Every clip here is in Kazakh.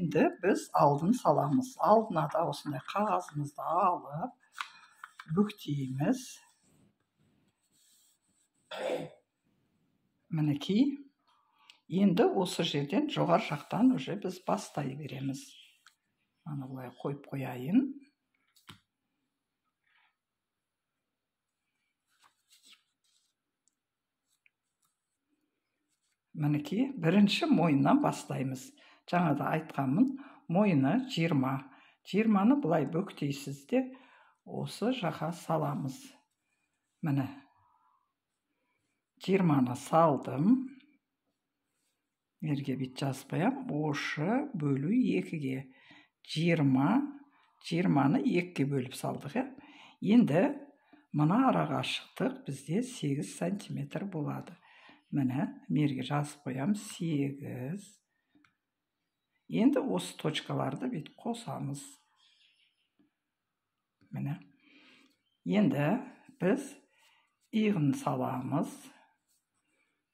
Енді біз алдын саламыз. Алдына да осындай қағазымызды алып, бүктейміз. Мінекей. Енді осы жерден жоғар жақтан уже біз бастай береміз. Аны бұлай қойып қояйын. Мінекей, бірінші мойыннан бастаймыз. Жаңада айтқанмын, мойыны 20. 20-ны бұлай бүктейсіз де, осы жақа саламыз. Міне, 20-ны салдым. Ерге бет жазып қоям. Ошы бөлу 2-ге. 20-ны 2-ге бөліп салдық. Енді мына арақашықтық бізде 8 сантиметр болады. Міне, мерге жазып қоям 8. Енді осы точкаларды бетіп қосамыз. Міне. Енді біз иығын саламыз.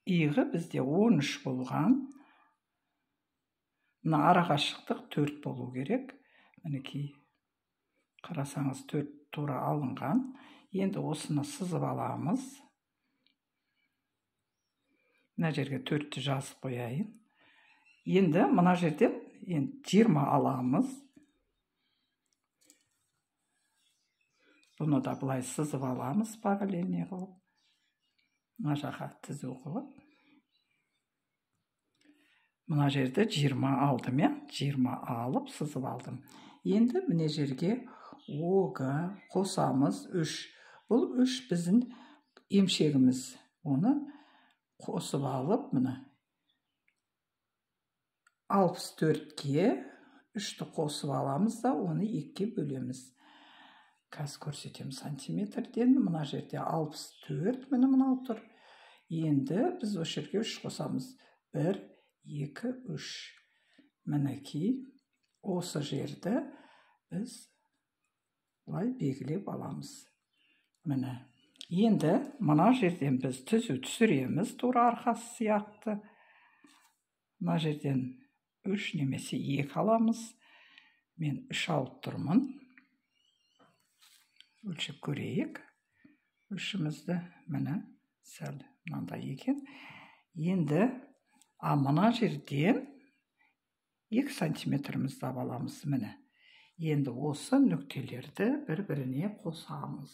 Иығы бізде 13 болған. Мына арақашықтық 4 болу керек. Мінекей, қарасаңыз 4 тура алынған. Енді осыны сызып аламыз. Мына жерге 4-ті жазып қояйын. Енді мына жерден 20 аламыз. Бұны да бұлай сызып аламыз параллельный қылып. Мына жаққа тізу қылып. Мына жерде 20 алдым, 20 алып сызып алдым. Енді міне жерге оғы қосамыз 3. Бұл 3 біздің емшегіміз. Оны қосып алып, міне 64-ге 3-ті қосып аламыз да, оны 2-ге бөлеміз. Қазір көрсетем сантиметрден. Мына жерде 64, міне мынау тұр. Енді біз осы жерге 3 қосамыз. 1, 2, 3. Мінекей, осы жерді біз бұлай белгілеп аламыз. Міне. Енді мына жерден біз түзу түсіреміз, тура арқасы сияқты. Мына жерден 3 немесе 2 аламыз. Мен 3 алып тұрмын. Өлшеп көрейік. 3-імізді, міне, сәл мынандай екен. Енді мына жерден 2 сантиметрімізді аламыз. Міне. Енді осы нүктелерді бір-біріне қосамыз.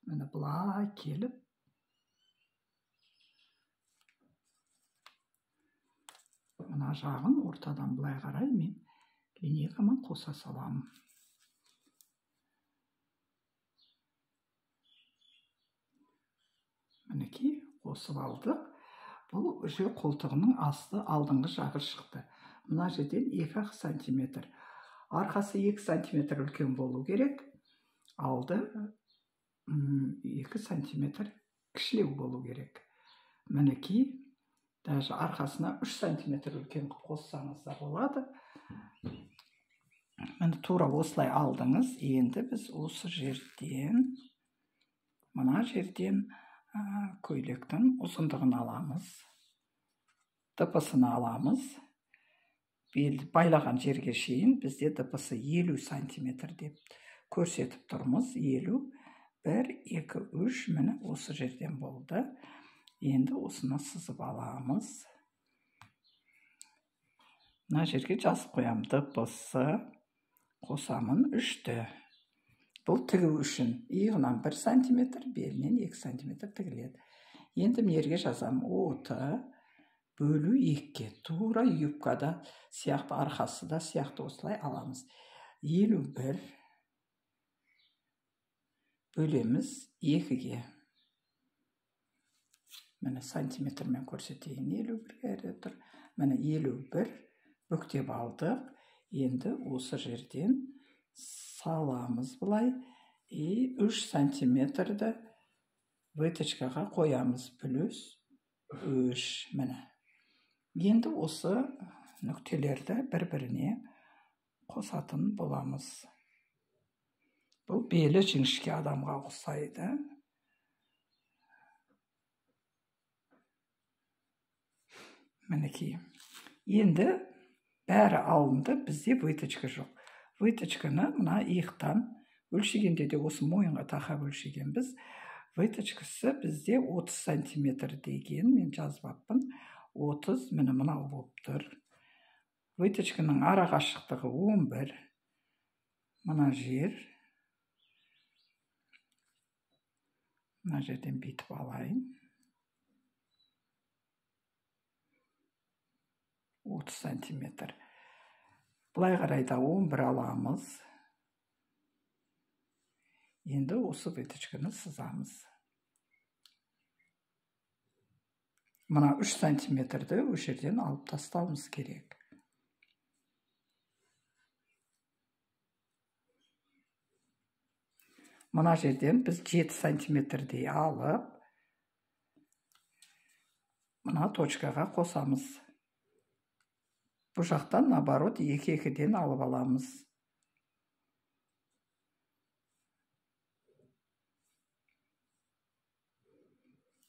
Міне бұлай келіп. Мына жағын ортадан бұлай қарай мен линейкамен қоса саламын. Мінекей, қосып алдық. Бұл уже қолтығының асты алдыңғы жағы шықты. Мына жерден 2 сантиметр. Арқасы 2 сантиметр үлкен болу керек. Алды 2 сантиметр кішілеу болу керек. Мінекей, даже арқасына 3 сантиметр үлкен қоссаңыз да болады. Міне тура осылай алдыңыз. Енді біз осы жерден, мына жерден көйлектің ұзындығын аламыз. Дыпысыны аламыз. Байлаған жерге шейін бізде дыпысы 50 сантиметр деп көрсетіп тұрмыз. 50, 1, 2, 3, міне осы жерден болды. Енді осыны сызып аламыз. Мына жерге жазып қоям. Дыпысы қосамын 3-ті. Бұл тігу үшін иығынан 1 сантиметр, белінен 2 сантиметр тігіледі. Енді мерге жазам 30 бөлу 2-ге. Тура юбкада сияқты, арқасы да сияқты осылай аламыз. 51 бөлеміз 2-ге. Міне сантиметрмен көрсетейін. 51-ге тұр. Міне 51 бүктеп алдық. Енді осы жерден саламыз бұлай. 3 сантиметрді выточкаға қоямыз. Плюс 3. Міне. Енді осы нүктелерді бір-біріне қосатын боламыз. Бұл белі жіңішке адамға ұқсайды. Мінекей. Енді бәрі алынды, бізде выточка жоқ. Выточканы мына иықтан өлшегенде де осы мойынға тақап өлшегенбіз. Выточкасы бізде 30 сантиметр деген, мен жазбаппын. 30, міне мынау болып тұр. Выточканың ара қашықтығы 11. Мына жер. Мына жерден бүйтіп алайын. 30 сантиметр. Бұлай қарайда 11 аламыз. Енді осы выточканы сызамыз. Мына 3 сантиметрді өшерден алып тастауымыз керек. Мына жерден біз 7 сантиметрдей алып, мына точкаға қосамыз. Бұл жақтан наоборот 2-2-ден алып аламыз.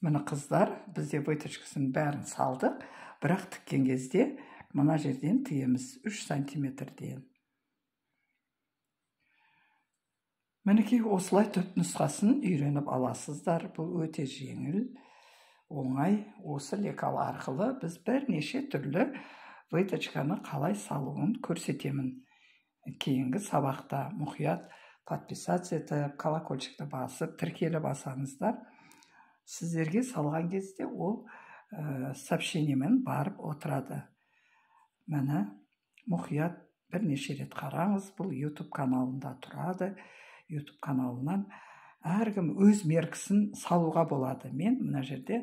Мына қыздар, бізде выточкасын бәрін салдық, бірақ тіккен кезде мына жерден тиеміз 3 сантиметрден. Мінекей осылай түп нұсқасын үйреніп аласыздар. Бұл өте жеңіл, оңай. Осы лекал арқылы біз бірнеше түрлі выточканы қалай салуын көрсетемін. Кейінгі сабақта мұқият подписаться етіп, колокольчикті басып, тіркелі басаңыздар. Сіздерге салған кезде ол сообщениемен барып отырады. Мәні мұқият бірнеше рет қараңыз. Бұл YouTube каналында тұрады. YouTube каналынан әркім өз меркісін салуға болады. Мен мына жерде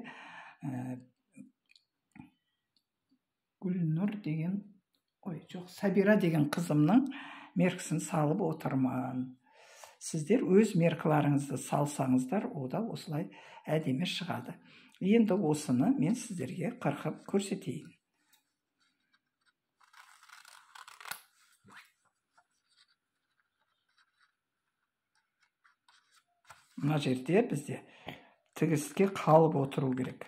Гүлнұр деген, Сабира деген қызымның меркісін салып отырмын. Сіздер өз меркілеріңізді салсаңыздар, о да осылай әдемі шығады. Енді осыны мен сіздерге қырқып көрсетейін. Мына жерде бізде тігіске қалып отыру керек.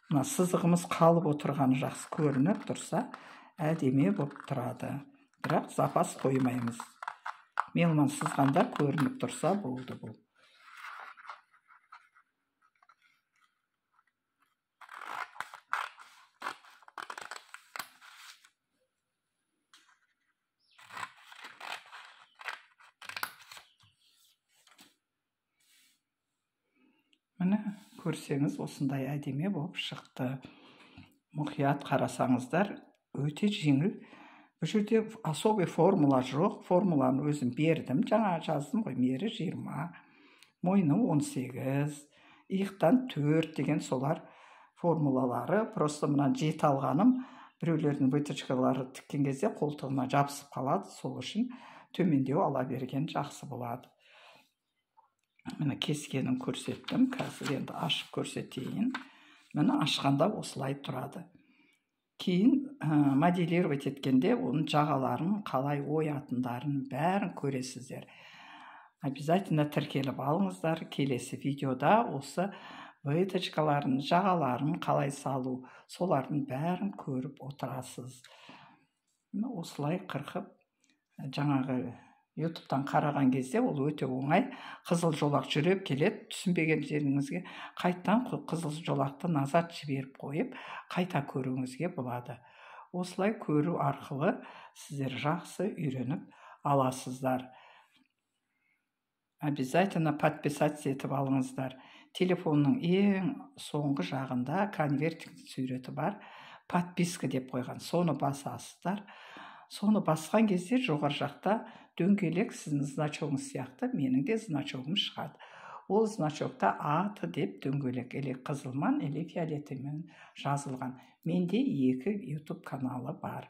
Мына сызығымыз қалып отырғаны жақсы көрініп тұрса, әдемі болып тұрады. Бірақ запас қоймаймыз. Мелман сызғанда көрініп тұрса болды бұл. Міне, көрсеңіз, осындай әдемі болып шықты. Мұқият қарасаңыздар, өте жеңіл. Бұл жерде особый формула жоқ. Формуланы өзім бердім. Жаңа жаздым ғой, мері 20, мойны 18, иықтан 4 деген солар формулалары. Просто мына жет алғаным, біреулердің выточкалары тіккен кезде қолтығына жабысып қалады. Сол үшін төмендеу ала берген жақсы болады. Мені кескенін көрсеттім. Қазір енді ашып көрсетейін. Мені ашқанда осылай тұрады. Кейін моделировать еткенде оның жағаларын, қалай оятындарын бәрін көресіздер. Обязательно тіркеліп алыңыздар. Келесі видеода осы выточкаларын, жағаларын қалай салу, солардың бәрін көріп отырасыз. Осылай қырқып, жаңағы YouTube'дан қараған кезде ол өте оңай. Қызыл жолақ жүріп келеді. Түсінбеген жеріңізге қайттан қызыл жолақты назад жіберіп қойып, қайта көруіңізге болады. Осылай көру арқылы сіздер жақсы үйреніп аласыздар. Обязательно подписаться етіп алыңыздар. Телефонның ең соңғы жағында конвертинг суреті бар. Подписка деп қойған. Соны басасыздар. Соны басқан кезде жоғар жақта дөңгелек сіздің значогыңыз сияқты менің де значогым шығады. Ол значокта аты деп дөңгелек, или қызылман, или фиолетімен жазылған. Менде 2 YouTube каналы бар.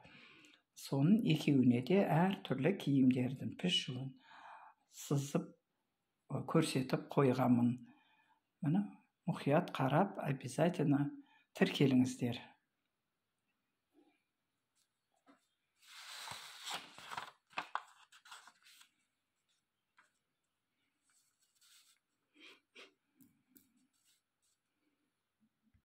Соның екеуіне де әр түрлі киімдердің пішуін сызып көрсетіп қойғанмын. Мұқият қарап, обязательно тіркеліңіздер.